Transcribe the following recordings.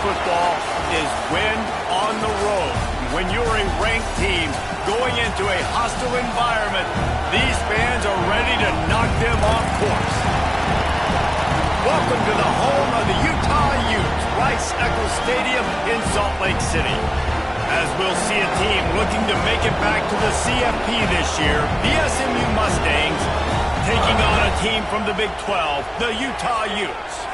football is win on the road. When you're a ranked team going into a hostile environment, these fans are ready to knock them off course. Welcome to the home of the Utah Utes, Rice-Eccles Stadium in Salt Lake City. As we'll see a team looking to make it back to the CFB this year, the SMU Mustangs taking on a team from the Big 12, the Utah Utes.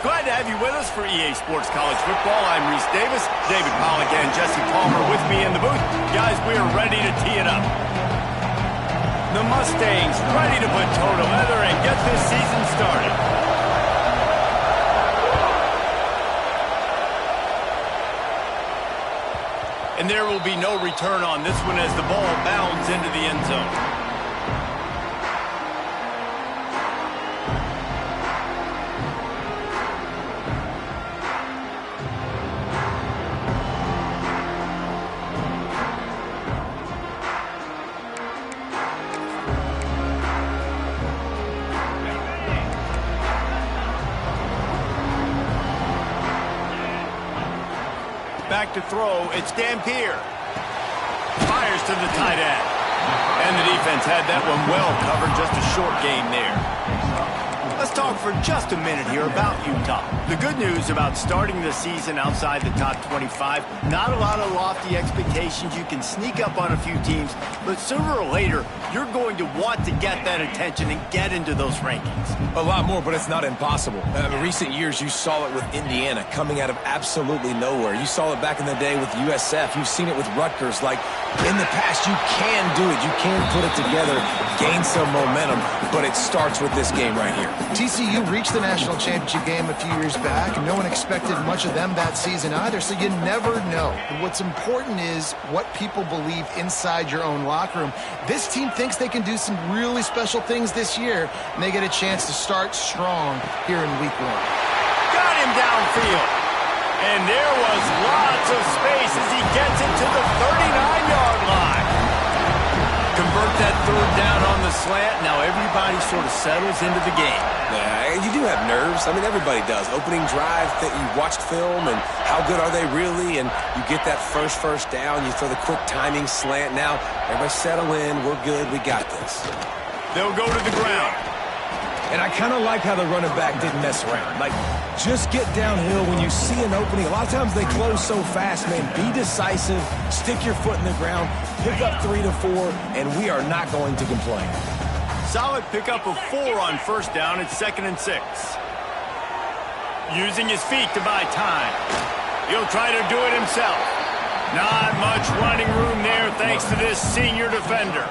Glad to have you with us for EA Sports College Football. I'm Reese Davis, David Pollack, and Jesse Palmer with me in the booth. Guys, we are ready to tee it up. The Mustangs ready to put toe to leather and get this season started. And there will be no return on this one as the ball bounds into the end zone. Back to throw, it's Dampier. Fires to the tight end. And the defense had that one well covered, just a short gain there. Let's talk for just a minute here about Utah. The good news about starting the season outside the top 25, not a lot of lofty expectations. You can sneak up on a few teams, but sooner or later, you're going to want to get that attention and get into those rankings. A lot more, but it's not impossible. In recent years, you saw it with Indiana coming out of absolutely nowhere. You saw it back in the day with USF. You've seen it with Rutgers. Like, in the past, you can do it. You can put it together, gain some momentum, but it starts with this game right here. TCU reached the national championship game a few years back, and no one expected much of them that season either, so you never know. But what's important is what people believe inside your own locker room. This team thinks they can do some really special things this year, and they get a chance to start strong here in week 1. Got him downfield. And there was lots of space as he gets it to the 39-yard line. Convert that third down on the slant. Now everybody sort of settles into the game. Yeah, you do have nerves. I mean, everybody does. Opening drive, that you watched film, and how good are they really? And you get that first down. You throw the quick timing slant. Now, everybody settle in. We're good. We got this. They'll go to the ground. And I kind of like how the running back didn't mess around. Like, just get downhill when you see an opening. A lot of times they close so fast, man. Be decisive, stick your foot in the ground, pick up 3 to 4, and we are not going to complain. Solid pickup of 4 on first down. It's 2nd and 6. Using his feet to buy time. He'll try to do it himself. Not much running room there thanks to this senior defender.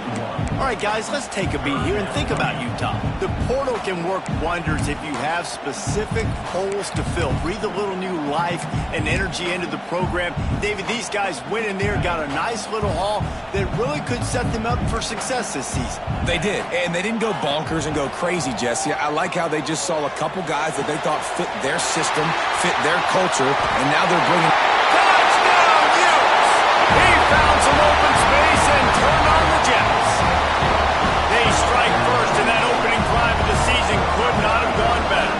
All right, guys, let's take a beat here and think about Utah. The portal can work wonders if you have specific holes to fill. Breathe a little new life and energy into the program. David, these guys went in there, got a nice little haul that really could set them up for success this season. They did, and they didn't go bonkers and go crazy, Jesse. I like how they just saw a couple guys that they thought fit their system, fit their culture, and now they're bringing... Touchdown, Utes! He found some open space and turned on the Jets. They strike first, and that opening drive of the season could not have gone better.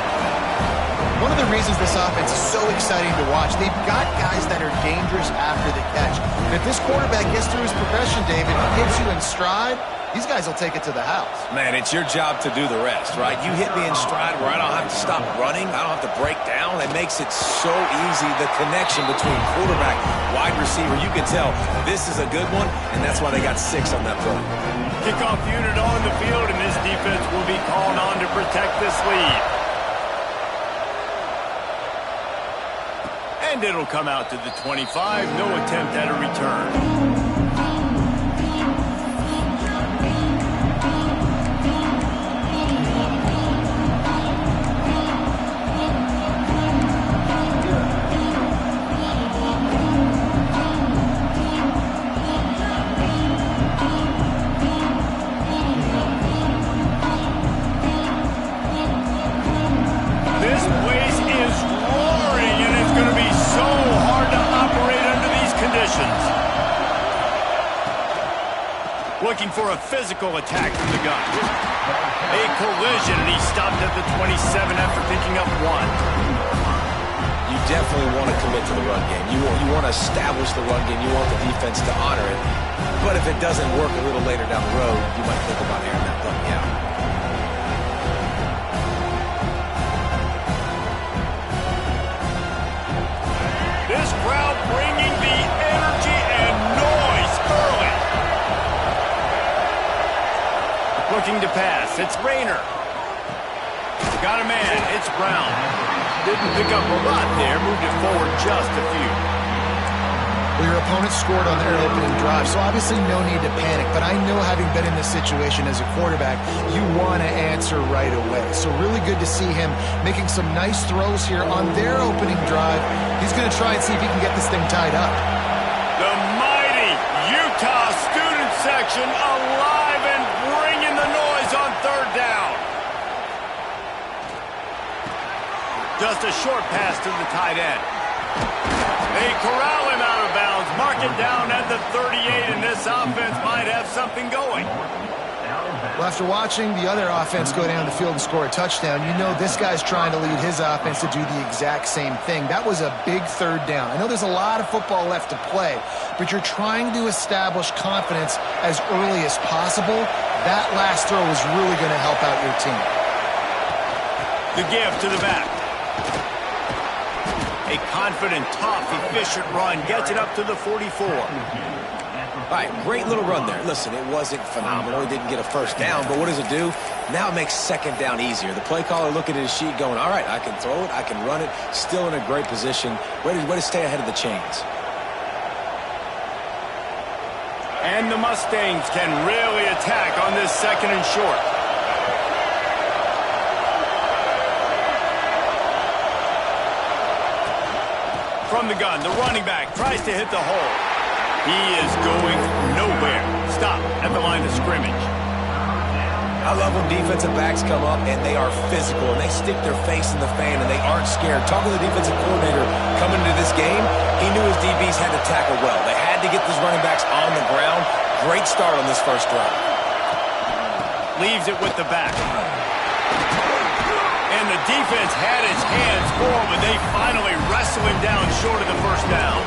One of the reasons this offense is so exciting to watch, they've got guys that are dangerous after the catch. And if this quarterback gets through his progression, David, hits you in stride, these guys will take it to the house. Man, it's your job to do the rest, right? You hit me in stride where I don't have to stop running. I don't have to break down. It makes it so easy, the connection between quarterback, wide receiver. You can tell this is a good one, and that's why they got 6 on that play. Kickoff unit on the field, and this defense will be called on to protect this lead. And it'll come out to the 25. No attempt at a return. Looking for a physical attack from the gun. A collision, and he stopped at the 27 after picking up 1. definitely want to commit to the run game. You want to establish the run game. You want the defense to honor it. But if it doesn't work a little later down the road, you might think about airing that puppy out. This crowd bringing the energy and noise early. Looking to pass. It's Rayner. Got a man. It's Brown. Didn't pick up a lot there. Moved it forward just a few. Well, your opponent scored on their opening drive, so obviously no need to panic. But I know, having been in this situation as a quarterback, you want to answer right away. So really good to see him making some nice throws here on their opening drive. He's going to try and see if he can get this thing tied up. The mighty Utah student section alive and bringing the noise on third down. Just a short pass to the tight end. They corral him out of bounds. Mark it down at the 38, and this offense might have something going. Well, after watching the other offense go down the field and score a touchdown, you know this guy's trying to lead his offense to do the exact same thing. That was a big third down. I know there's a lot of football left to play, but you're trying to establish confidence as early as possible. That last throw is really going to help out your team. The give to the back. A confident, tough, efficient run gets it up to the 44. All right, great little run there. Listen, it wasn't phenomenal. He didn't get a first down, but what does it do? Now it makes second down easier. The play caller looking at his sheet going, all right, I can throw it, I can run it, still in a great position. Way to stay ahead of the chains. And the Mustangs can really attack on this second and short. From the gun, the running back tries to hit the hole. He is going nowhere. Stop at the line of scrimmage. I love when defensive backs come up and they are physical and they stick their face in the fan and they aren't scared. Talking to the defensive coordinator coming into this game, he knew his DBs had to tackle well. They had to get these running backs on the ground. Great start on this first drive. Leaves it with the back. And the defense had its hands full, but they finally wrestle him down short of the first down.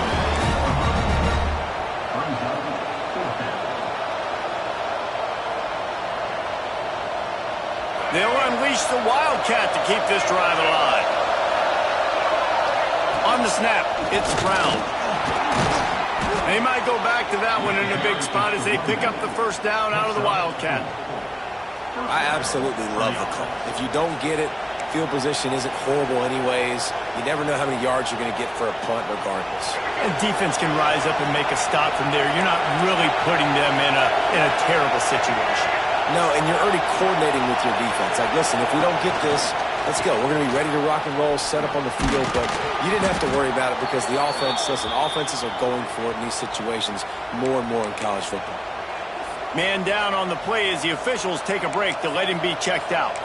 They'll unleash the Wildcat to keep this drive alive. On the snap, it's Brown. They might go back to that one in a big spot as they pick up the first down out of the Wildcat. I absolutely love the call. If you don't get it, field position isn't horrible anyways. You never know how many yards you're going to get for a punt regardless. And defense can rise up and make a stop from there. You're not really putting them in a terrible situation. No, and you're already coordinating with your defense. Like, listen, if we don't get this, let's go. We're going to be ready to rock and roll, set up on the field, but you didn't have to worry about it because the offense, listen, offenses are going for it in these situations more and more in college football. Man down on the play as the officials take a break to let him be checked out.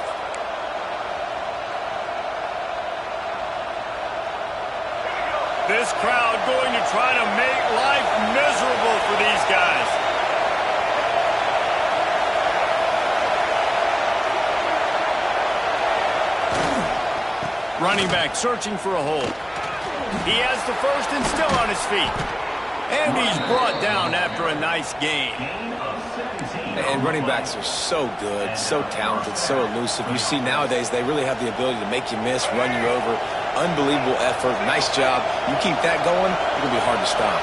This crowd going to try to make life miserable for these guys. Running back searching for a hole. He has the first and still on his feet. And he's brought down after a nice gain. And running backs are so good, so talented, so elusive. You see nowadays they really have the ability to make you miss, run you over. Unbelievable effort. Nice job. You keep that going, it'll be hard to stop.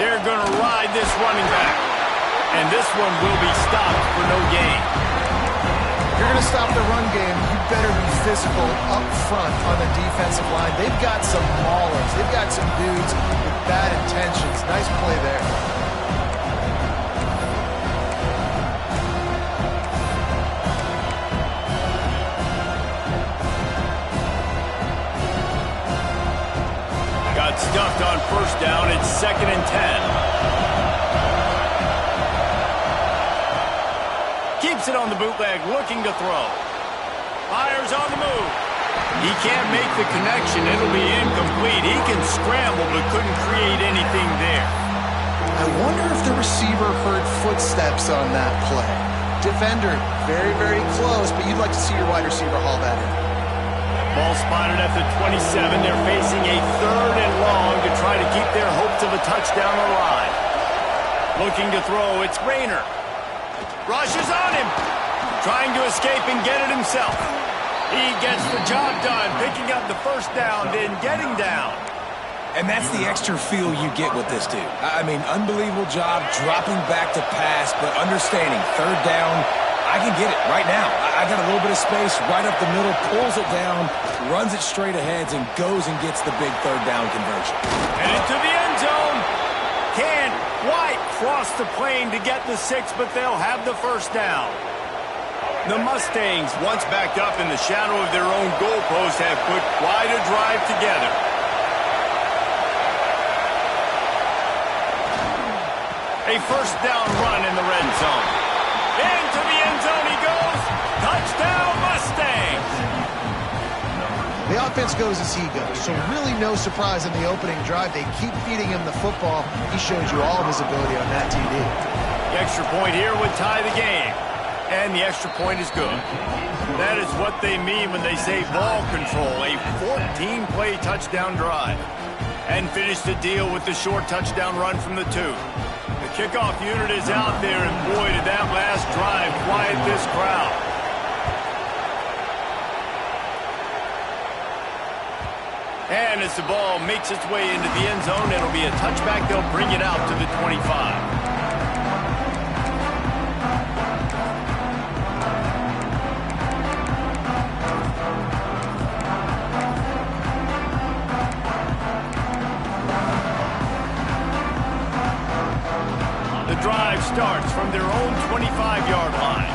They're going to ride this running back. And this one will be stopped for no gain. If you're going to stop the run game, you better be physical up front on the defensive line. They've got some maulers. They've got some dudes with bad intentions. Nice play there. Got stuffed on first down. It's 2nd and 10. Keeps it on the bootleg, looking to throw. Fires on the move. He can't make the connection. It'll be incomplete. He can scramble, but couldn't create anything there. I wonder if the receiver heard footsteps on that play. defender. Very, very close, but you'd like to see your wide receiver haul that in. Ball spotted at the 27. They're facing a 3rd and long to try to keep their hopes of a touchdown alive. Looking to throw, it's Rayner. Rushes on him. Trying to escape and get it himself. He gets the job done, picking up the first down, then getting down. And that's the extra feel you get with this dude. I mean, unbelievable job dropping back to pass, but understanding 3rd down, I can get it right now. I got a little bit of space right up the middle, pulls it down, runs it straight ahead, and goes and gets the big 3rd down conversion. And into the end zone. Can White cross the plane to get the 6, but they'll have the first down. The Mustangs, once backed up in the shadow of their own goalpost, have put quite a drive together. A first down run in the red zone. Into the end zone he goes. Touchdown, Mustangs! The offense goes as he goes, so really no surprise in the opening drive. They keep feeding him the football. He shows you all of his ability on that TD. The extra point here would tie the game. And the extra point is good. That is what they mean when they say ball control, a 14-play touchdown drive. And finish the deal with the short touchdown run from the 2. The kickoff unit is out there, and boy, did that last drive quiet this crowd. And as the ball makes its way into the end zone, it'll be a touchback. They'll bring it out to the 25. Drive starts from their own 25-yard line.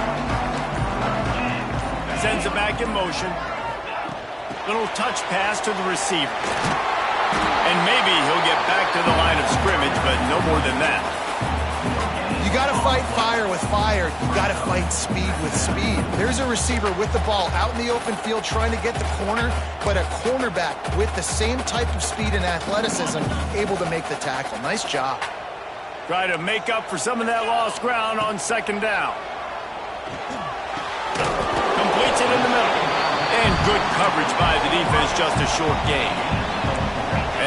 Sends it back in motion. Little touch pass to the receiver. And maybe he'll get back to the line of scrimmage, but no more than that. You got to fight fire with fire. You got to fight speed with speed. There's a receiver with the ball out in the open field trying to get the corner, but a cornerback with the same type of speed and athleticism able to make the tackle. Nice job. Try to make up for some of that lost ground on 2nd down. Completes it in the middle. And good coverage by the defense, just a short gain.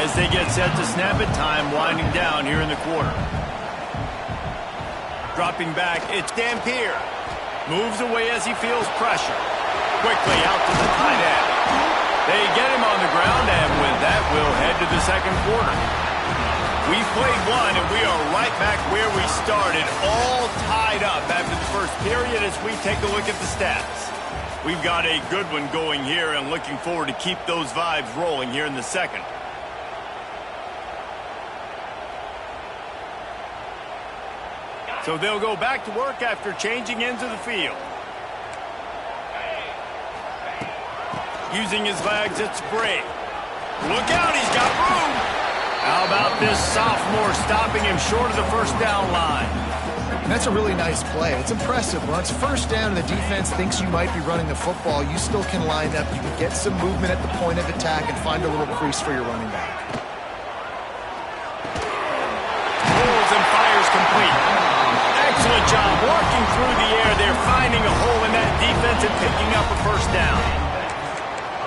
As they get set to snap it, time winding down here in the quarter. Dropping back, it's Dampier. Moves away as he feels pressure. Quickly out to the tight end. They get him on the ground, and with that, we'll head to the 2nd quarter. We've played one, and we are right back where we started, all tied up after the first period as we take a look at the stats. We've got a good one going here and looking forward to keep those vibes rolling here in the 2nd. So they'll go back to work after changing into the field. Using his legs, it's Bray. Look out, he's got room. How about this sophomore stopping him short of the first down line? That's a really nice play. It's impressive. Once first down and the defense thinks you might be running the football, you still can line up. You can get some movement at the point of attack and find a little crease for your running back. Pulls and fires complete. Excellent job working through the air. They're finding a hole in that defense and picking up a first down.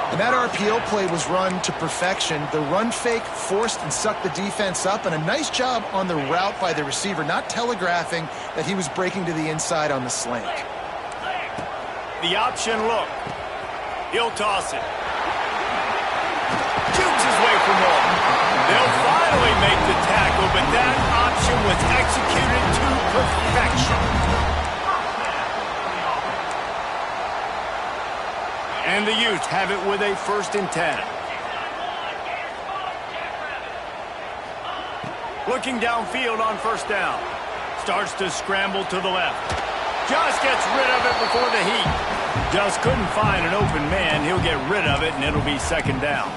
And that RPO play was run to perfection. The run fake forced and sucked the defense up, and a nice job on the route by the receiver, not telegraphing that he was breaking to the inside on the slant. The option look. He'll toss it. Shoots his way from home. They'll finally make the tackle, but that option was executed to perfection. And the Utes have it with a 1st and 10. Looking downfield on 1st down. Starts to scramble to the left. Just gets rid of it before the heat. Just couldn't find an open man. He'll get rid of it, and it'll be 2nd down.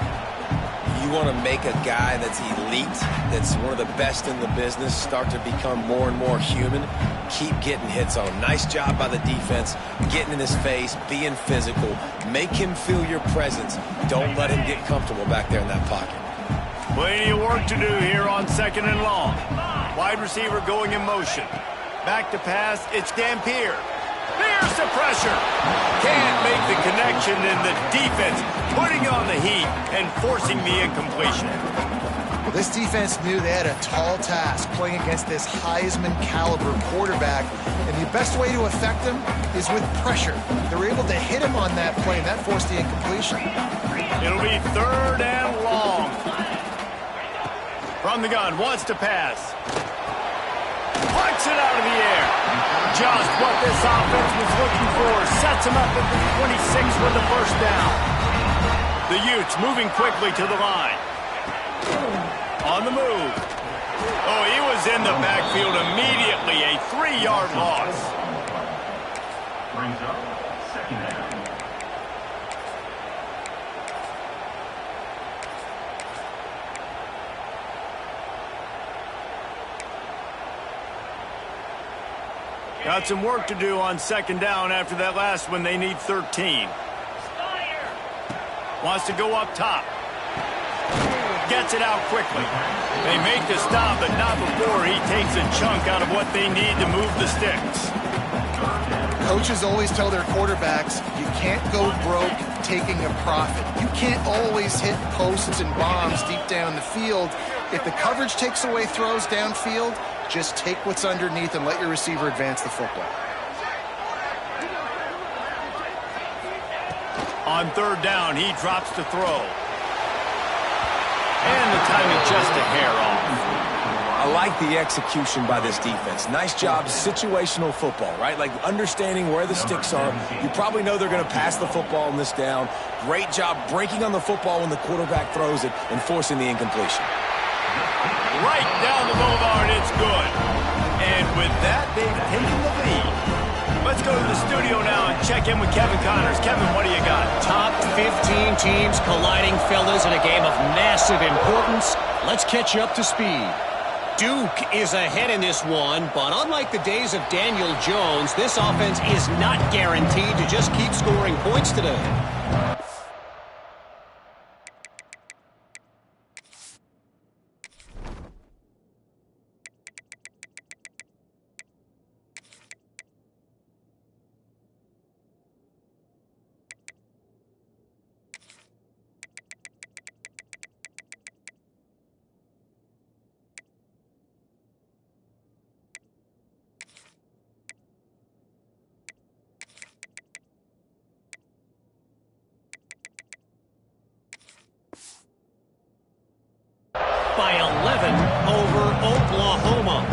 You want to make a guy that's elite, that's one of the best in the business, start to become more and more human. Keep getting hits on him. Nice job by the defense, getting in his face, being physical. Make him feel your presence. Don't let him get comfortable back there in that pocket. Plenty of work to do here on 2nd and long. Wide receiver going in motion. Back to pass, it's Dampier. the pressure. Can't make the connection, and the defense putting on the heat and forcing the incompletion. Well, this defense knew they had a tall task playing against this Heisman caliber quarterback, and the best way to affect him is with pressure. They were able to hit him on that play, and that forced the incompletion. It'll be 3rd and long. From the gun, wants to pass. Punts it out of the air. Just what this offense was looking for. Sets him up at the 26 with the first down. The Utes moving quickly to the line. On the move. Oh, he was in the backfield immediately. A 3-yard loss. Brings up 2nd down. Got some work to do on 2nd down after that last one. They need 13. Wants to go up top. Gets it out quickly. They make the stop, but not before he takes a chunk out of what they need to move the sticks. Coaches always tell their quarterbacks, you can't go broke taking a profit. You can't always hit posts and bombs deep down the field. If the coverage takes away throws downfield, just take what's underneath and let your receiver advance the football. On 3rd down, he drops to throw. And the timing just a hair off. I like the execution by this defense. Nice job, situational football, right? Like understanding where the sticks are. You probably know they're going to pass the football on this down. Great job breaking on the football when the quarterback throws it and forcing the incompletion. Right down the boulevard, it's good. And with that, they've taken the lead. Let's go to the studio now and check in with Kevin Connors. Kevin, what do you got? Top 15 teams colliding, fellas, in a game of massive importance. Let's catch you up to speed. Duke is ahead in this one, but unlike the days of Daniel Jones, this offense is not guaranteed to just keep scoring points today. By 11 over Oklahoma.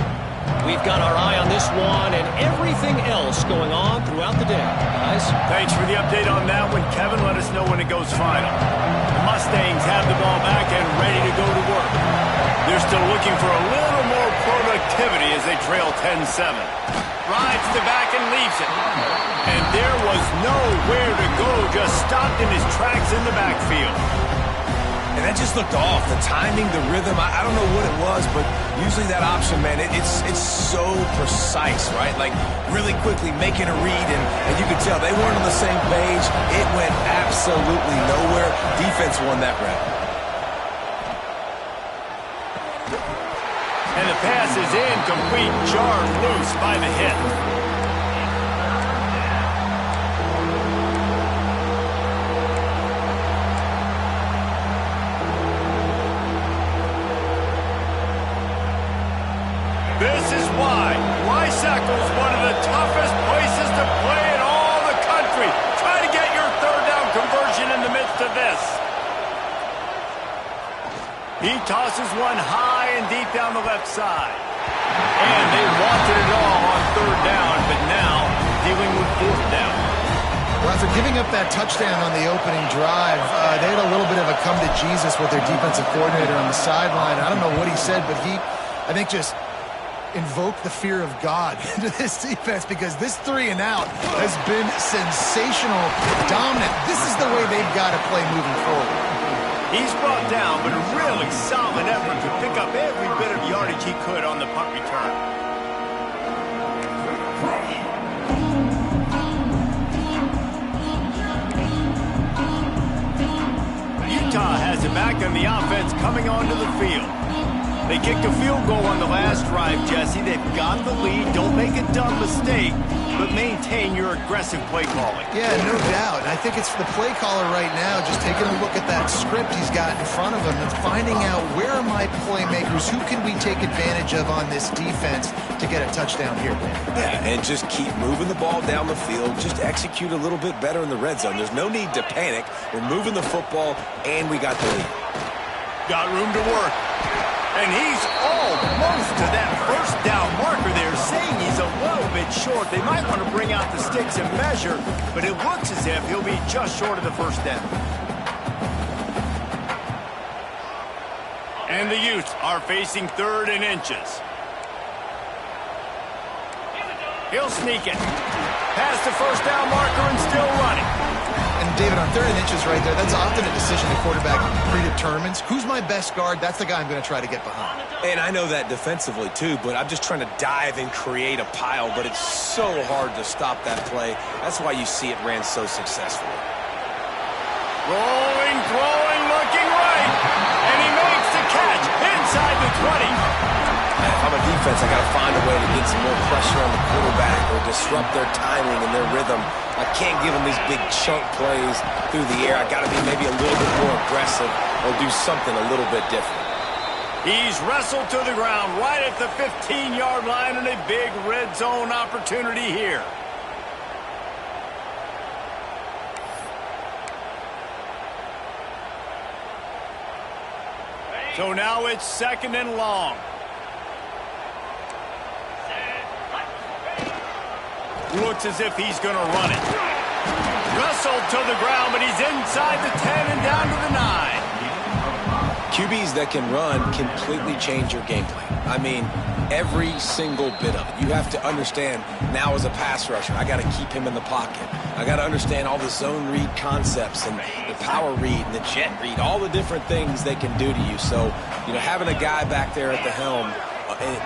We've got our eye on this one and everything else going on throughout the day, guys. Thanks for the update on that one, Kevin. Let us know when it goes final. The Mustangs have the ball back and ready to go to work. They're still looking for a little more productivity as they trail 10-7. Rides the back and leaves it. And there was nowhere to go, just stopped in his tracks in the backfield. And that just looked off. The timing, the rhythm, I don't know what it was, but usually that option, man, it's so precise, right? Like really quickly making a read, and you could tell they weren't on the same page. It went absolutely nowhere. Defense won that round. And the pass is incomplete, jarred loose by the hit. This is why Rice-Eccles is one of the toughest places to play in all the country. Try to get your 3rd down conversion in the midst of this. He tosses one high and deep down the left side. And they wanted it all on 3rd down, but now dealing with 4th down. Well, after giving up that touchdown on the opening drive, they had a little bit of a come to Jesus with their defensive coordinator on the sideline. I don't know what he said, but he, I think, just invoke the fear of God into this defense, because this 3 and out has been sensational, dominant. This is the way they've got to play moving forward. He's brought down, but a really solid effort to pick up every bit of yardage he could on the punt return. Utah has it back on the offense coming onto the field. They kicked a field goal on the last drive, Jesse. They've got the lead. Don't make a dumb mistake, but maintain your aggressive play calling. Yeah, no doubt. And I think it's the play caller right now just taking a look at that script he's got in front of him and finding out where are my playmakers, who can we take advantage of on this defense to get a touchdown here. Yeah, and just keep moving the ball down the field. Just execute a little bit better in the red zone. There's no need to panic. We're moving the football, and we got the lead. Got room to work. And he's almost to that first down marker there, saying he's a little bit short. They might want to bring out the sticks and measure, but it looks as if he'll be just short of the first down. And the Utes are facing 3rd and inches. He'll sneak it. Past the first down marker and still running. And David, on 3rd and inches right there, that's often a decision the quarterback predetermines. Who's my best guard? That's the guy I'm going to try to get behind. And I know that defensively, too, but I'm just trying to dive and create a pile, but it's so hard to stop that play. That's why you see it ran so successfully. Rolling, throwing, looking right. And he makes the catch inside the 20. If I'm a defense, I got to find a way to get some more pressure on the quarterback or disrupt their timing and their rhythm. I can't give them these big chunk plays through the air. I got to be maybe a little bit more aggressive or do something a little bit different. He's wrestled to the ground right at the 15-yard line and a big red zone opportunity here. So now it's 2nd and long. Looks as if he's going to run it. Wrestled to the ground, but he's inside the 10 and down to the 9. QBs that can run completely change your game plan. I mean, every single bit of it. You have to understand now as a pass rusher, I got to keep him in the pocket. I got to understand all the zone read concepts and the power read and the jet read, all the different things they can do to you. So, you know, having a guy back there at the helm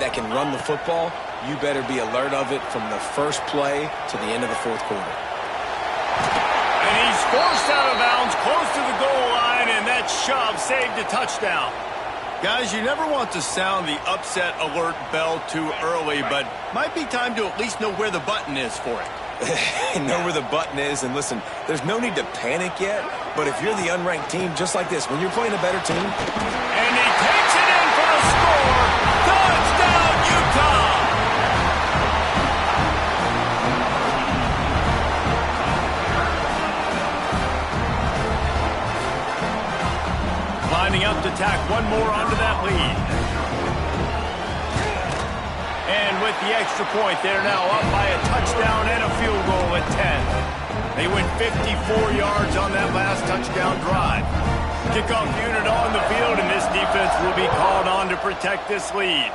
that can run the football, you better be alert of it from the first play to the end of the 4th quarter. And he's forced out of bounds close to the goal line, and that shove saved a touchdown. Guys, you never want to sound the upset alert bell too early, but might be time to at least know where the button is for it. Know where the button is, and listen, there's no need to panic yet, but if you're the unranked team, just like this, when you're playing a better team. And he takes it in for the score. Touchdown, Utah! Lining up to tack one more onto that lead. And with the extra point, they're now up by a touchdown and a field goal at 10. They went 54 yards on that last touchdown drive. Kickoff unit on the field, and this defense will be called on to protect this lead.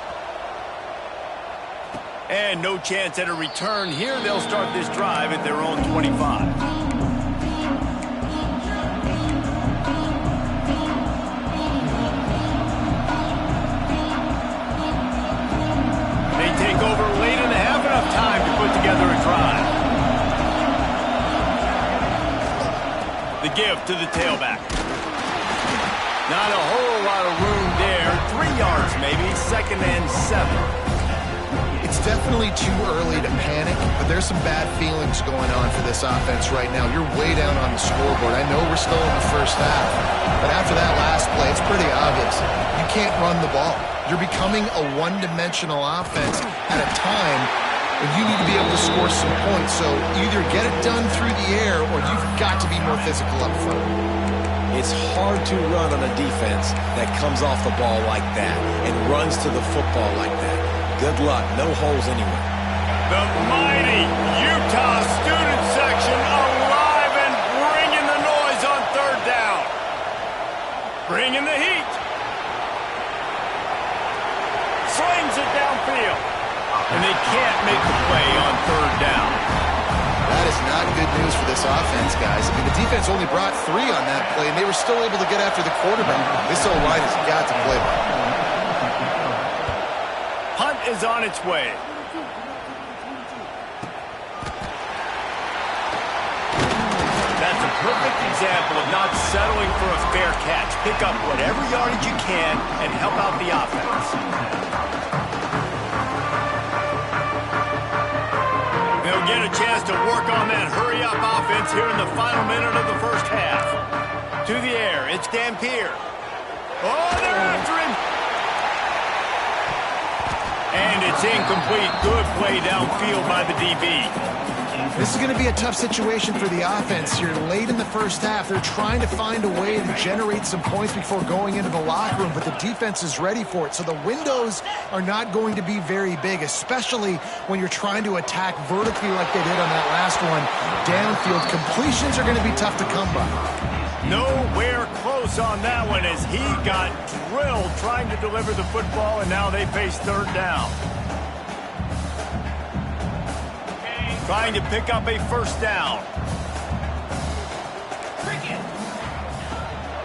And no chance at a return here. They'll start this drive at their own 25. Over late in the half, enough time to put together a drive. The give to the tailback. Not a whole lot of room there. 3 yards maybe, 2nd and 7. It's definitely too early to panic, but there's some bad feelings going on for this offense right now. You're way down on the scoreboard. I know we're still in the first half, but after that last play, it's pretty obvious. You can't run the ball. You're becoming a one-dimensional offense at a time when you need to be able to score some points. So either get it done through the air or you've got to be more physical up front. It's hard to run on a defense that comes off the ball like that and runs to the football like that. Good luck. No holes anywhere. The mighty Utah student section alive and bringing the noise on 3rd down. Bringing the heat. Slings it downfield. And they can't make the play on 3rd down. That is not good news for this offense, guys. I mean, the defense only brought 3 on that play, and they were still able to get after the quarterback. This O-line has got to play well. Punt is on its way. That's a perfect example of not settling for a fair catch. pick up whatever yardage you can and help out the offense. They'll get a chance to work on that hurry-up offense here in the final minute of the first half. To the air, it's Dampier. Oh, they're after him. And it's incomplete. Good play downfield by the DB. This is going to be a tough situation for the offense. You're late in the first half. They're trying to find a way to generate some points before going into the locker room, but the defense is ready for it. So the windows are not going to be very big, especially when you're trying to attack vertically like they did on that last one. Downfield completions are going to be tough to come by. Nowhere close on that one as he got drilled trying to deliver the football, and now they face third down. Trying to pick up a first down.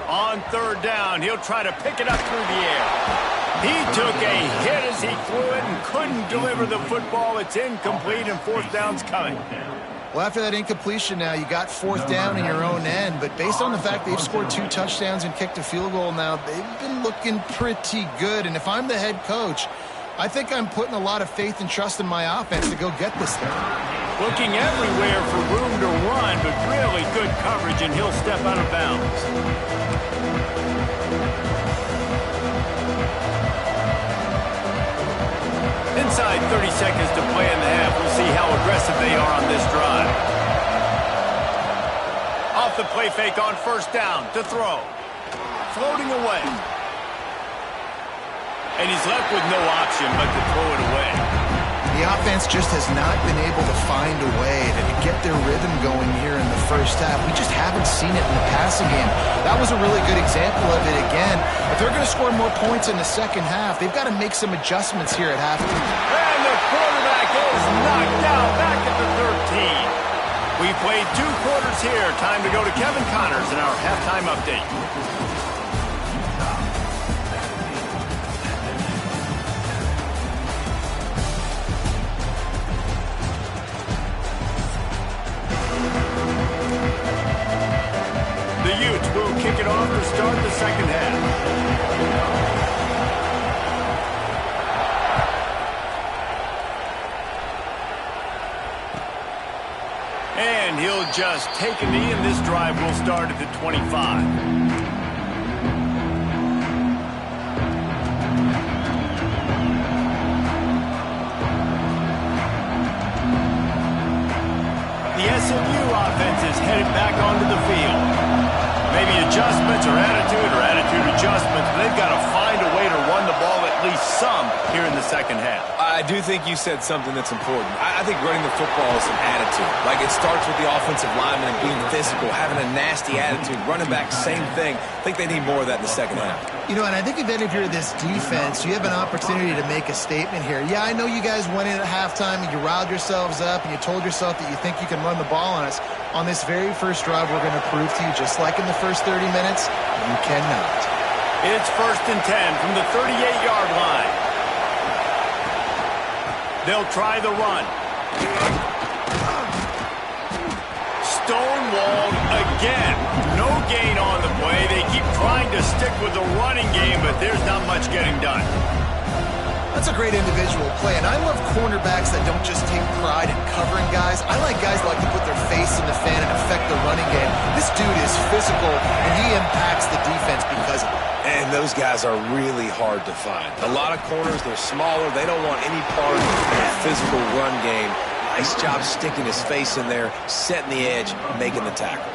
On third down, he'll try to pick it up through the air. He took a hit as he threw it and couldn't deliver the football. It's incomplete, and fourth down's coming. Well, after that incompletion now, you got fourth down in your own end, but based on the fact they've scored 2 touchdowns and kicked a field goal now, they've been looking pretty good. And if I'm the head coach, I think I'm putting a lot of faith and trust in my offense to go get this thing. Looking everywhere for room to run, but really good coverage, and he'll step out of bounds. Inside 30 seconds to play in the half. We'll see how aggressive they are on this drive. Off the play fake on first down to throw. Floating away. And he's left with no option but to throw it away. The offense just has not been able to find a way to get their rhythm going here in the first half. We just haven't seen it in the passing game. That was a really good example of it again. If they're going to score more points in the second half, they've got to make some adjustments here at halftime. And the quarterback is knocked out back at the 13. We played 2 quarters here. Time to go to Kevin Connors in our halftime update. Will kick it off to start the second half. And he'll just take a knee, and this drive will start at the 25. The SMU offense is headed back onto the field. Maybe adjustments or attitude adjustments, but they've got to find a way to run the ball at least some here in the second half. I do think you said something that's important. I think running the football is an attitude. Like, it starts with the offensive lineman and being physical, having a nasty attitude. Running back, same thing. I think they need more of that in the second half. You know, and I think if you're this defense, you have an opportunity to make a statement here. Yeah, I know you guys went in at halftime and you riled yourselves up and you told yourself that you think you can run the ball on us. On this very first drive, we're going to prove to you, just like in the first 30 minutes, you cannot. It's 1st and 10 from the 38-yard line. They'll try the run. Stonewalled again. No gain on the play. They keep trying to stick with the running game, but there's not much getting done. That's a great individual play, and I love cornerbacks that don't just take pride in covering guys. I like guys that like to put their face in the fan and affect the running game. This dude is physical, and he impacts the defense because of it. And those guys are really hard to find. A lot of corners, they're smaller. They don't want any part of the physical run game. Nice job sticking his face in there, setting the edge, making the tackle.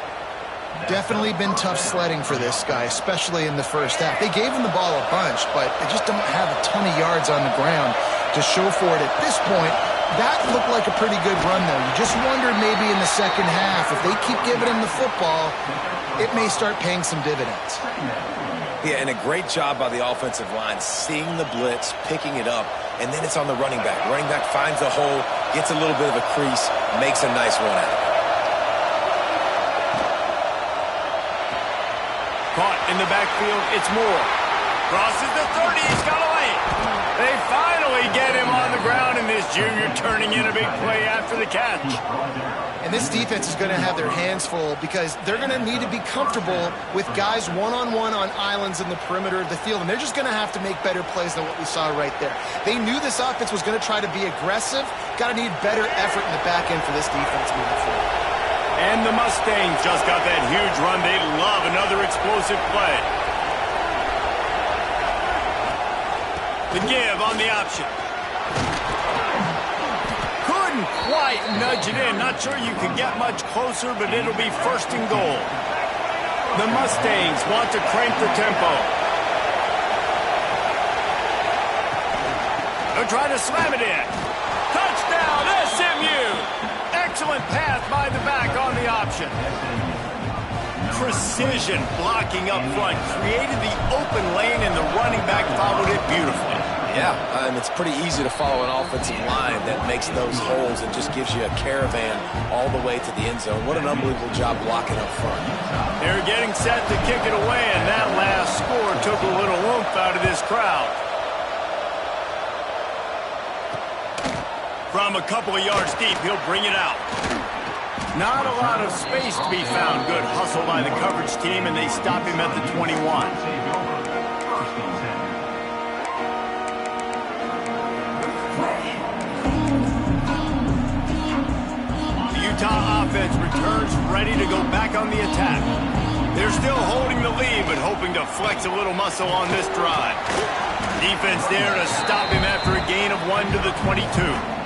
Definitely been tough sledding for this guy, especially in the first half. They gave him the ball a bunch, but they just don't have a ton of yards on the ground to show for it at this point. That looked like a pretty good run, though. You just wondered maybe in the second half, if they keep giving him the football, it may start paying some dividends. Yeah, and a great job by the offensive line, seeing the blitz, picking it up, and then it's on the running back. Running back finds a hole, gets a little bit of a crease, makes a nice run out of it. Caught in the backfield, it's Moore. Crosses the 30, he's got a lane. They finally quickly get him on the ground, and this junior turning in a big play after the catch. And this defense is going to have their hands full because they're going to need to be comfortable with guys one-on-one on islands in the perimeter of the field, and they're just going to have to make better plays than what we saw right there. They knew this offense was going to try to be aggressive. Got to need better effort in the back end for this defense moving forward. And the Mustangs just got that huge run. They love another explosive play. The give on the option. Couldn't quite nudge it in. Not sure you could get much closer, but it'll be first and goal. The Mustangs want to crank the tempo. They're trying to slam it in. Touchdown, SMU! Excellent pass by the back on the option. Precision blocking up front. Created the open lane, and the running back followed it beautifully. Yeah, and it's pretty easy to follow an offensive line that makes those holes and just gives you a caravan all the way to the end zone. What an unbelievable job blocking up front. They're getting set to kick it away, and that last score took a little oomph out of this crowd. From a couple of yards deep, he'll bring it out. Not a lot of space to be found. Good hustle by the coverage team, and they stop him at the 21. The Utah offense returns ready to go back on the attack. They're still holding the lead, but hoping to flex a little muscle on this drive. Defense there to stop him after a gain of 1 to the 22.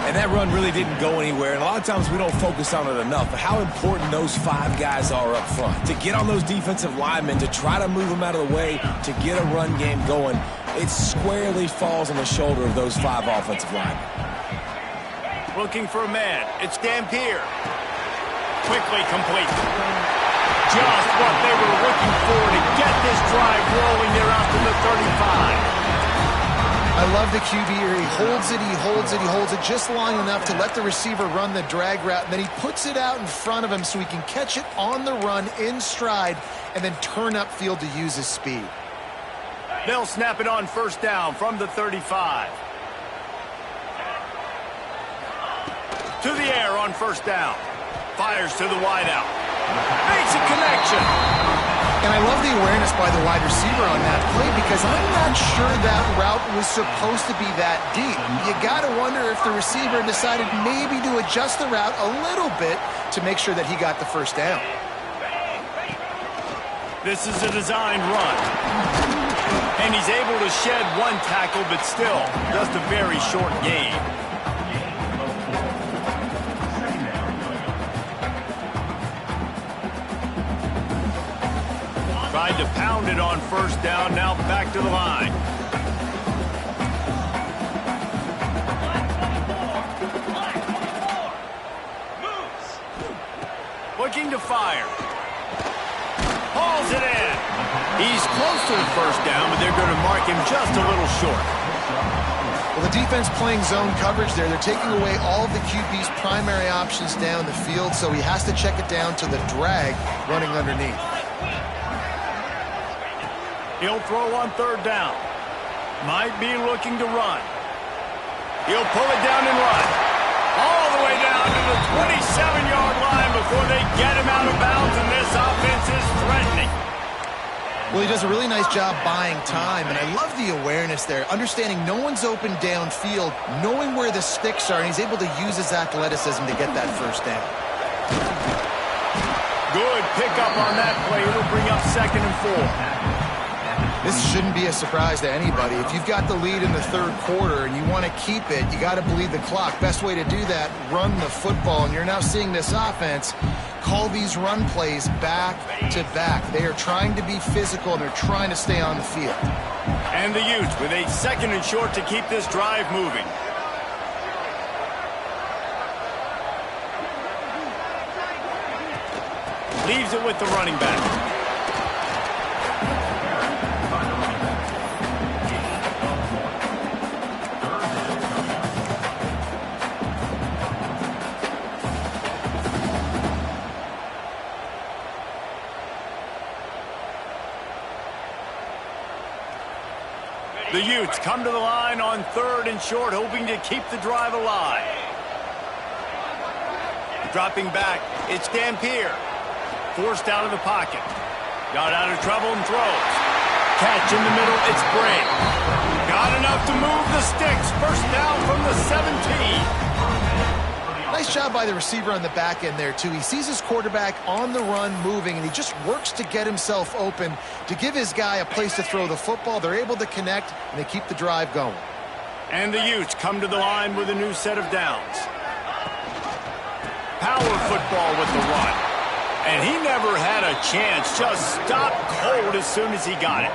And that run really didn't go anywhere, and a lot of times we don't focus on it enough, but how important those 5 guys are up front. To get on those defensive linemen, to try to move them out of the way, to get a run game going, it squarely falls on the shoulder of those 5 offensive linemen. Looking for a man. It's Dampier. Quickly complete. Just what they were looking for to get this drive rolling. They're out to the 35. I love the QB here. He holds it, he holds it, he holds it just long enough to let the receiver run the drag route, and then he puts it out in front of him so he can catch it on the run in stride and then turn upfield to use his speed. They'll snap it on first down from the 35. To the air on first down. Fires to the wideout. Makes a connection. And I love the awareness by the wide receiver on that play because I'm not sure that route was supposed to be that deep. You got to wonder if the receiver decided maybe to adjust the route a little bit to make sure that he got the first down. This is a designed run. And he's able to shed 1 tackle, but still just a very short gain. Tried to pound it on first down, now back to the line. Looking to fire. Hauls it in. He's close to the first down, but they're going to mark him just a little short. Well, the defense playing zone coverage there. They're taking away all of the QB's primary options down the field, so he has to check it down to the drag running underneath. He'll throw on third down. Might be looking to run. He'll pull it down and run. All the way down to the 27-yard line before they get him out of bounds, and this offense is threatening. Well, he does a really nice job buying time, and I love the awareness there, understanding no one's open downfield, knowing where the sticks are, and he's able to use his athleticism to get that first down. Good pickup on that play. It'll bring up 2nd and 4. This shouldn't be a surprise to anybody. If you've got the lead in the 3rd quarter and you want to keep it, you got to bleed the clock. Best way to do that, run the football. And you're now seeing this offense call these run plays back to back. They are trying to be physical, and they're trying to stay on the field. And the Utes with a 2nd and short to keep this drive moving. Leaves it with the running back. The Utes come to the line on 3rd and short, hoping to keep the drive alive. Dropping back, it's Dampier. Forced out of the pocket. Got out of trouble and throws. Catch in the middle, it's Brink. Got enough to move the sticks. First down from the 17. Nice job by the receiver on the back end there, too. He sees his quarterback on the run moving, and he just works to get himself open to give his guy a place to throw the football. They're able to connect, and they keep the drive going. And the Utes come to the line with a new set of downs. Power football with the run. And he never had a chance. Just stopped cold as soon as he got it.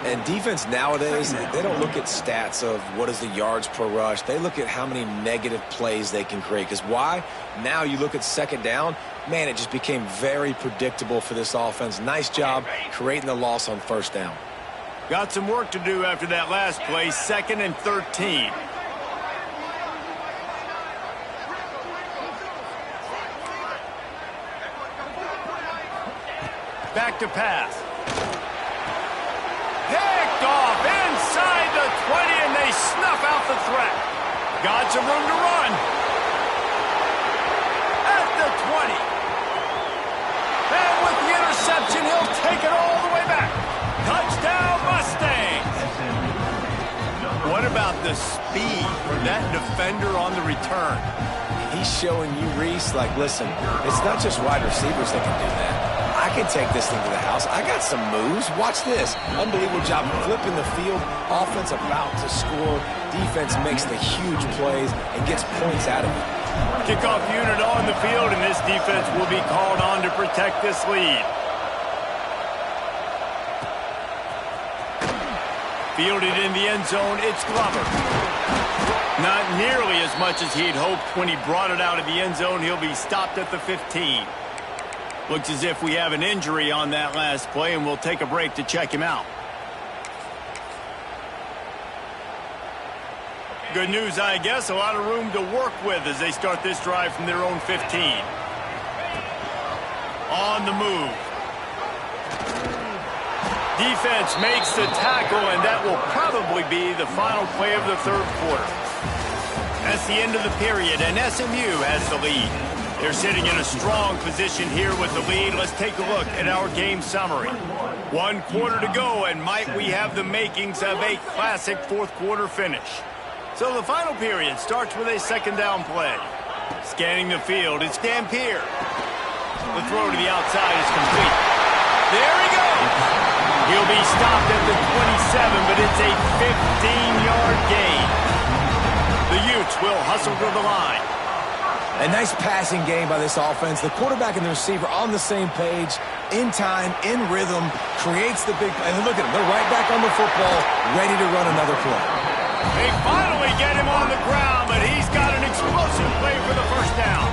And defense nowadays, they don't look at stats of what is the yards per rush. They look at how many negative plays they can create. Because why? Now you look at second down, man, it just became very predictable for this offense. Nice job creating the loss on first down. Got some work to do after that last play, 2nd and 13. Back to pass. Picked off inside the 20, and they snuff out the threat. Got some room to run. At the 20. And with the interception, he'll take it all the way back. Touchdown, Mustangs. What about the speed for that defender on the return? He's showing you, Reese, like, listen, it's not just wide receivers that can do that. I can take this thing to the house. I got some moves. Watch this. Unbelievable job flipping the field. Offense about to score. Defense makes the huge plays and gets points out of it. Kickoff unit on the field, and this defense will be called on to protect this lead. Fielded in the end zone, it's Glover. Not nearly as much as he'd hoped when he brought it out of the end zone. He'll be stopped at the 15. Looks as if we have an injury on that last play, and we'll take a break to check him out. Good news, I guess. A lot of room to work with as they start this drive from their own 15. On the move. Defense makes the tackle, and that will probably be the final play of the 3rd quarter. That's the end of the period, and SMU has the lead. They're sitting in a strong position here with the lead. Let's take a look at our game summary. 1 quarter to go, and might we have the makings of a classic 4th quarter finish. So the final period starts with a 2nd down play. Scanning the field, it's Dampier. The throw to the outside is complete. There he goes. He'll be stopped at the 27, but it's a 15-yard gain. The Utes will hustle to the line. A nice passing game by this offense. The quarterback and the receiver on the same page, in time, in rhythm, creates the big play. And look at them. They're right back on the football, ready to run another play. They finally get him on the ground, but he's got an explosive play for the first down.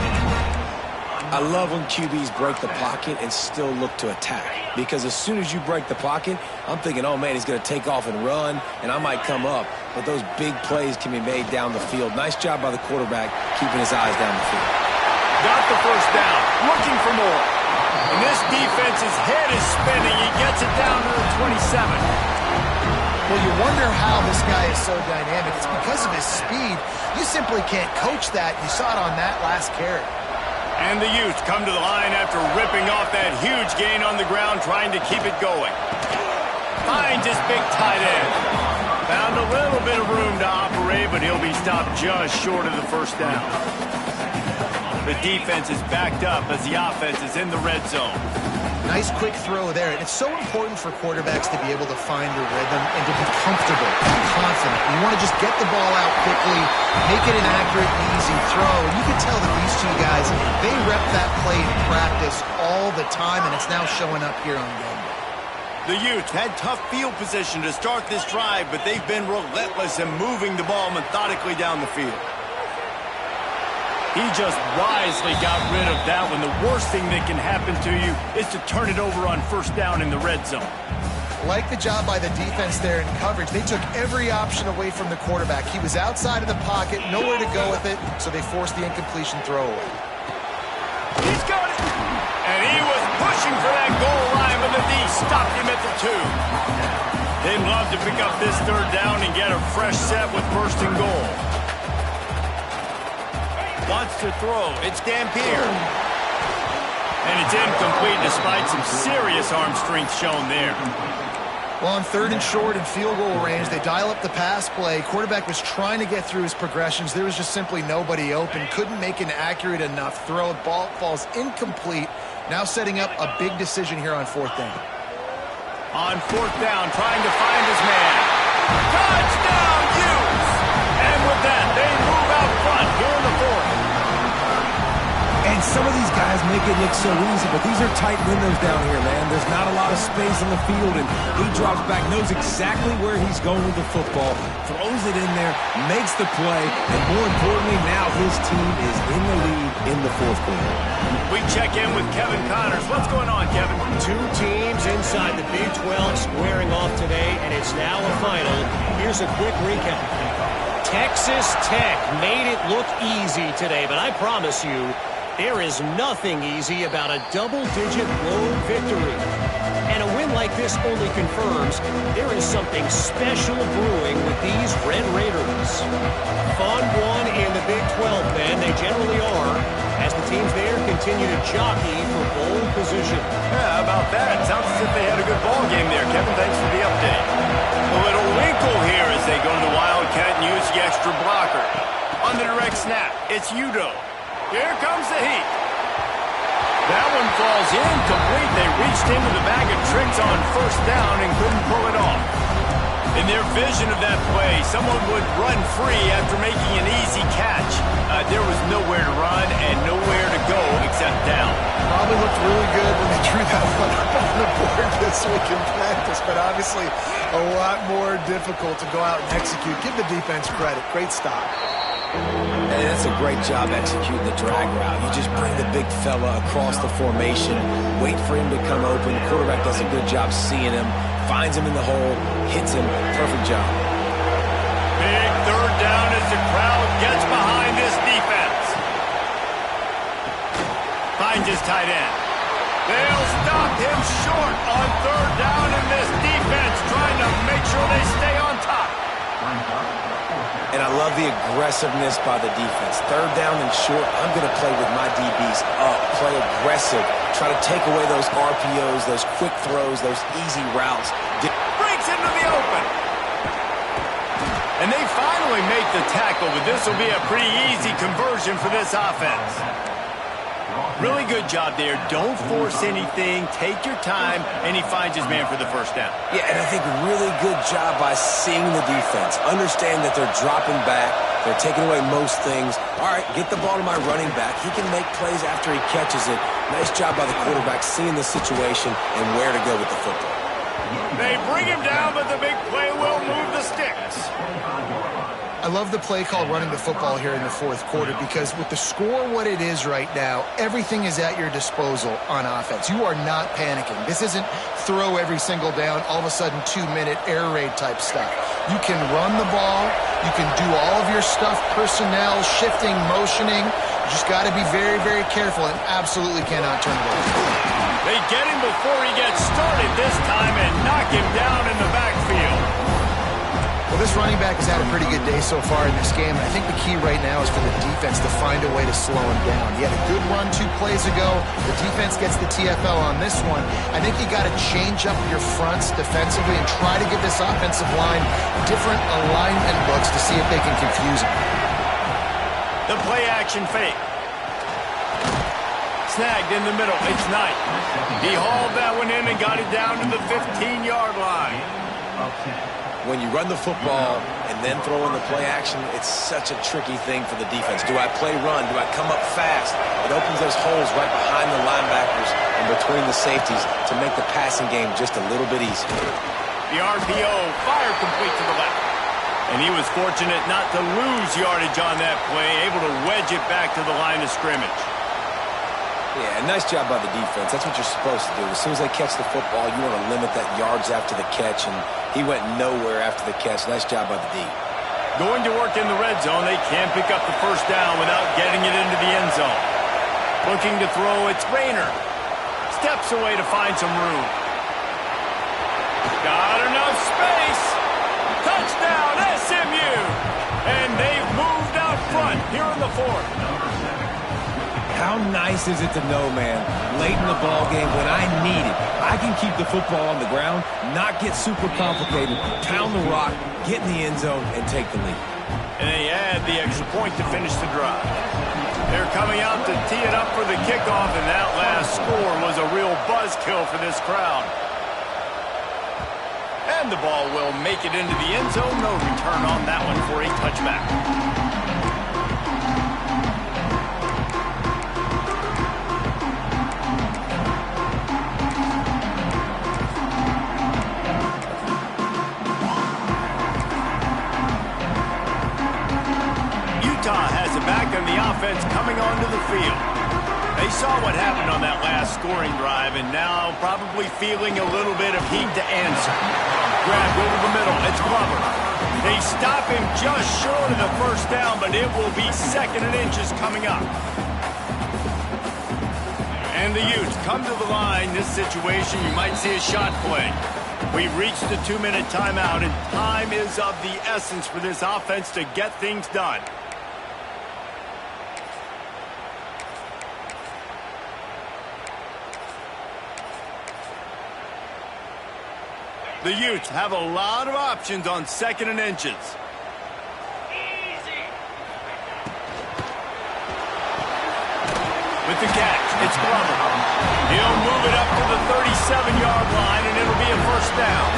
I love when QBs break the pocket and still look to attack. Because as soon as you break the pocket, I'm thinking, oh, man, he's going to take off and run, and I might come up. But those big plays can be made down the field. Nice job by the quarterback keeping his eyes down the field. Got the first down, looking for more. And this defense's head is spinning. He gets it down to the 27. Well, you wonder how this guy is so dynamic. It's because of his speed. You simply can't coach that. You saw it on that last carry. And the Utes come to the line after ripping off that huge gain on the ground, trying to keep it going. Finds his big tight end. Found a little bit of room to operate, but he'll be stopped just short of the first down. The defense is backed up as the offense is in the red zone. Nice quick throw there. And it's so important for quarterbacks to be able to find the rhythm and to be comfortable and confident. You want to just get the ball out quickly, make it an accurate, easy throw. And you can tell that these two guys, they rep that play in practice all the time, and it's now showing up here on game day. The Utes had tough field position to start this drive, but they've been relentless in moving the ball methodically down the field. He just wisely got rid of that one. The worst thing that can happen to you is to turn it over on first down in the red zone. Like the job by the defense there in coverage. They took every option away from the quarterback. He was outside of the pocket, nowhere to go with it, so they forced the incompletion throw away. He's got it! And he was pushing for that goal line, but the D stopped him at the 2. Then love to pick up this third down and get a fresh set with first and goal. Wants to throw. It's Dampier. And it's incomplete despite some serious arm strength shown there. Well, on third and short and field goal range, they dial up the pass play. Quarterback was trying to get through his progressions. There was just simply nobody open. Couldn't make an accurate enough throw. Ball falls incomplete. Now setting up a big decision here on fourth down. On fourth down, trying to find his man. Touchdown, Utes! And with that, they move out front here in the fourth. And some of these guys make it look so easy, but these are tight windows down here, man. There's not a lot of space on the field, and he drops back, knows exactly where he's going with the football, throws it in there, makes the play, and more importantly, now his team is in the lead in the fourth quarter. We check in with Kevin Connors. What's going on, Kevin? Two teams inside the Big 12 squaring off today, and it's now a final. Here's a quick recap. Texas Tech made it look easy today, but I promise you, there is nothing easy about a double-digit road victory. And a win like this only confirms there is something special brewing with these Red Raiders. Fun one in the Big 12, then. They generally are, as the teams there continue to jockey for bowl position. Yeah, how about that? Sounds as if they had a good ball game there, Kevin. Thanks for the update. A little winkle here as they go to the Wildcat and use the extra blocker. On the direct snap, it's Udo. Here comes the heat. That one falls incomplete. They reached into the bag of tricks on first down and couldn't pull it off. In their vision of that play, someone would run free after making an easy catch. There was nowhere to run and nowhere to go except down. Probably looked really good when they drew that one up on the board this week in practice, but obviously a lot more difficult to go out and execute. Give the defense credit. Great stop. Hey, that's a great job executing the drag route. You just bring the big fella across the formation, wait for him to come open. The quarterback does a good job seeing him, finds him in the hole, hits him. Perfect job. Big third down as the crowd gets behind this defense. Finds his tight end. They'll stop him short on third down, and this defense trying to make sure they stay on top. And I love the aggressiveness by the defense. Third down and short, I'm going to play with my DBs up, play aggressive, try to take away those RPOs, those quick throws, those easy routes. Breaks into the open. And they finally make the tackle, but this will be a pretty easy conversion for this offense. Really good job there. Don't force anything. Take your time, and he finds his man for the first down. Yeah, and I think really good job by seeing the defense. Understand that they're dropping back. They're taking away most things. All right, get the ball to my running back. He can make plays after he catches it. Nice job by the quarterback seeing the situation and where to go with the football. They bring him down, but the big play will move the sticks. I love the play called running the football here in the fourth quarter because with the score what it is right now, everything is at your disposal on offense. You are not panicking. This isn't throw every single down, all of a sudden 2-minute air raid type stuff. You can run the ball. You can do all of your stuff, personnel, shifting, motioning. You just got to be very, very careful and absolutely cannot turn it over. They get him before he gets started this time and knock him down in the backfield. Well, this running back has had a pretty good day so far in this game, and I think the key right now is for the defense to find a way to slow him down. He had a good run 2 plays ago. The defense gets the TFL on this one. I think you got to change up your fronts defensively and try to give this offensive line different alignment looks to see if they can confuse him. The play action fake. Snagged in the middle. It's Knight. He hauled that one in and got it down to the 15-yard line. When you run the football and then throw in the play action, it's such a tricky thing for the defense. Do I play run? Do I come up fast? It opens those holes right behind the linebackers and between the safeties to make the passing game just a little bit easier. The RPO fired complete to the left. And he was fortunate not to lose yardage on that play, able to wedge it back to the line of scrimmage. Yeah, nice job by the defense. That's what you're supposed to do. As soon as they catch the football, you want to limit that yards after the catch, and he went nowhere after the catch. Nice job by the D. Going to work in the red zone, they can't pick up the first down without getting it into the end zone. Looking to throw, it's Rayner. Steps away to find some room. Got enough space. Touchdown, SMU. And they've moved out front here in the fourth. How nice is it to know, man, late in the ball game when I need it, I can keep the football on the ground, not get super complicated, pound the rock, get in the end zone, and take the lead. And they add the extra point to finish the drive. They're coming out to tee it up for the kickoff, and that last score was a real buzzkill for this crowd. And the ball will make it into the end zone. No return on that one for a touchback. Utah has it back on the offense coming onto the field. They saw what happened on that last scoring drive and now probably feeling a little bit of heat to answer. Grabbed over the middle. It's Glover. They stop him just short of the first down, but it will be 2nd and inches coming up. And the Utes come to the line. This situation, you might see a shot play. We've reached the 2-minute timeout, and time is of the essence for this offense to get things done. The Utes have a lot of options on 2nd and inches. With the catch, it's Glover. He'll move it up to the 37-yard line, and it'll be a first down.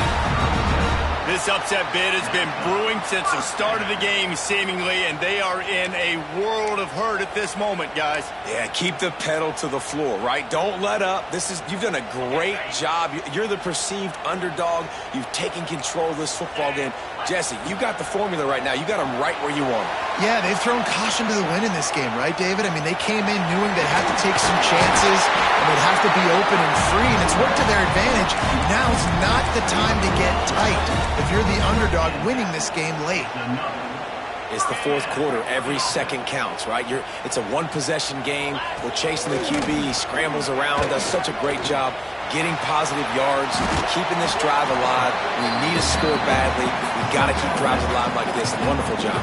This upset bid has been brewing since the start of the game, seemingly, and they are in a world of hurt at this moment, guys. Yeah, keep the pedal to the floor, right? Don't let up. You've done a great job. You're the perceived underdog. You've taken control of this football game. Jesse, you got the formula right now. You got them right where you want them. Yeah, they've thrown caution to the wind in this game, right, David? I mean, they came in knowing they'd have to take some chances and they'd have to be open and free, and it's worked to their advantage. Now's not the time to get tight if you're the underdog winning this game late. It's the fourth quarter. Every second counts, right? It's a one-possession game. We're chasing the QB. He scrambles around, does such a great job getting positive yards, keeping this drive alive. We need a score badly. We got to keep drives alive like this. Wonderful job.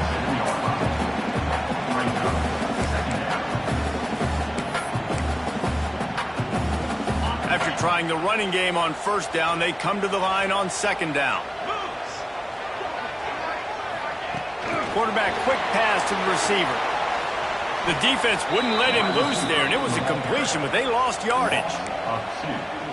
After trying the running game on first down, they come to the line on 2nd down. Quarterback quick pass to the receiver. The defense wouldn't let him loose there, and it was a completion, but they lost yardage.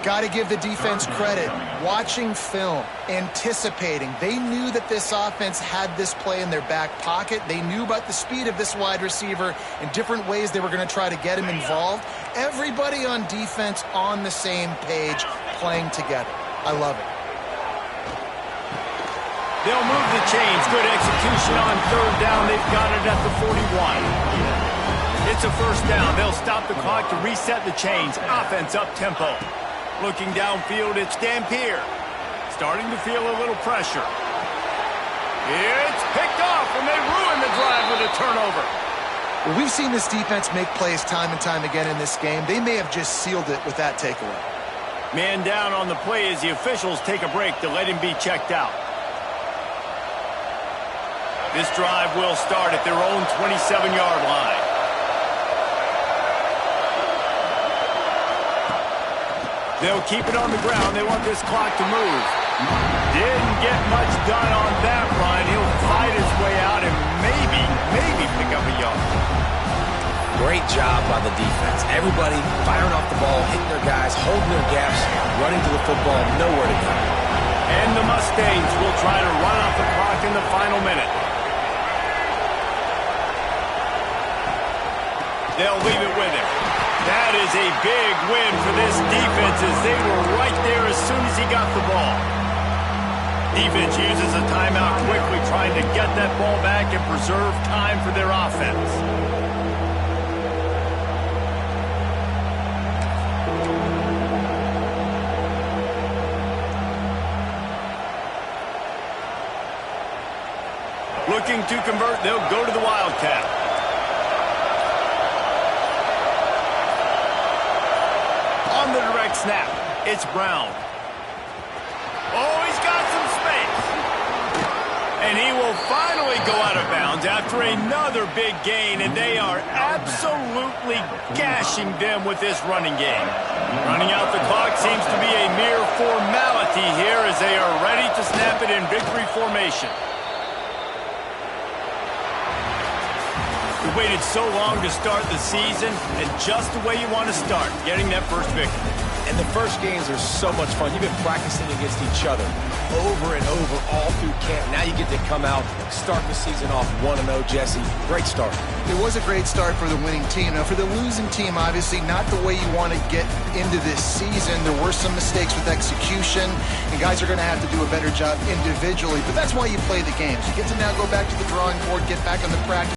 Got to give the defense credit. Watching film, anticipating. They knew that this offense had this play in their back pocket. They knew about the speed of this wide receiver and different ways they were going to try to get him involved. Everybody on defense on the same page, playing together. I love it. They'll move the chains. Good execution on 3rd down. They've got it at the 41. It's a first down. They'll stop the clock to reset the chains. Offense up-tempo. Looking downfield, it's Dampier. Starting to feel a little pressure. It's picked off, and they ruin the drive with a turnover. Well, we've seen this defense make plays time and time again in this game. They may have just sealed it with that takeaway. Man down on the play as the officials take a break to let him be checked out. This drive will start at their own 27-yard line. They'll keep it on the ground. They want this clock to move. Didn't get much done on that run. He'll fight his way out and maybe pick up a yard. Great job by the defense. Everybody firing off the ball, hitting their guys, holding their gaps, running to the football, nowhere to go. And the Mustangs will try to run off the clock in the final minute. They'll leave it with him. That is a big win for this defense as they were right there as soon as he got the ball. Defense uses a timeout quickly, trying to get that ball back and preserve time for their offense. Looking to convert, they'll go to the Wildcat. On the direct snap, it's Brown. Oh, he's got some space. after another big gain, and they are absolutely gashing them with this running game. Running out the clock seems to be a mere formality here as they are ready to snap it in victory formation. We waited so long to start the season, and just the way you want to start, getting that first victory. And the first games are so much fun. You've been practicing against each other over and over all through camp. Now you get to come out, start the season off 1-0, Jesse. Great start. It was a great start for the winning team. Now, for the losing team, obviously not the way you want to get into this season. There were some mistakes with execution, and guys are going to have to do a better job individually. But that's why you play the games. You get to now go back to the drawing board, get back on the practice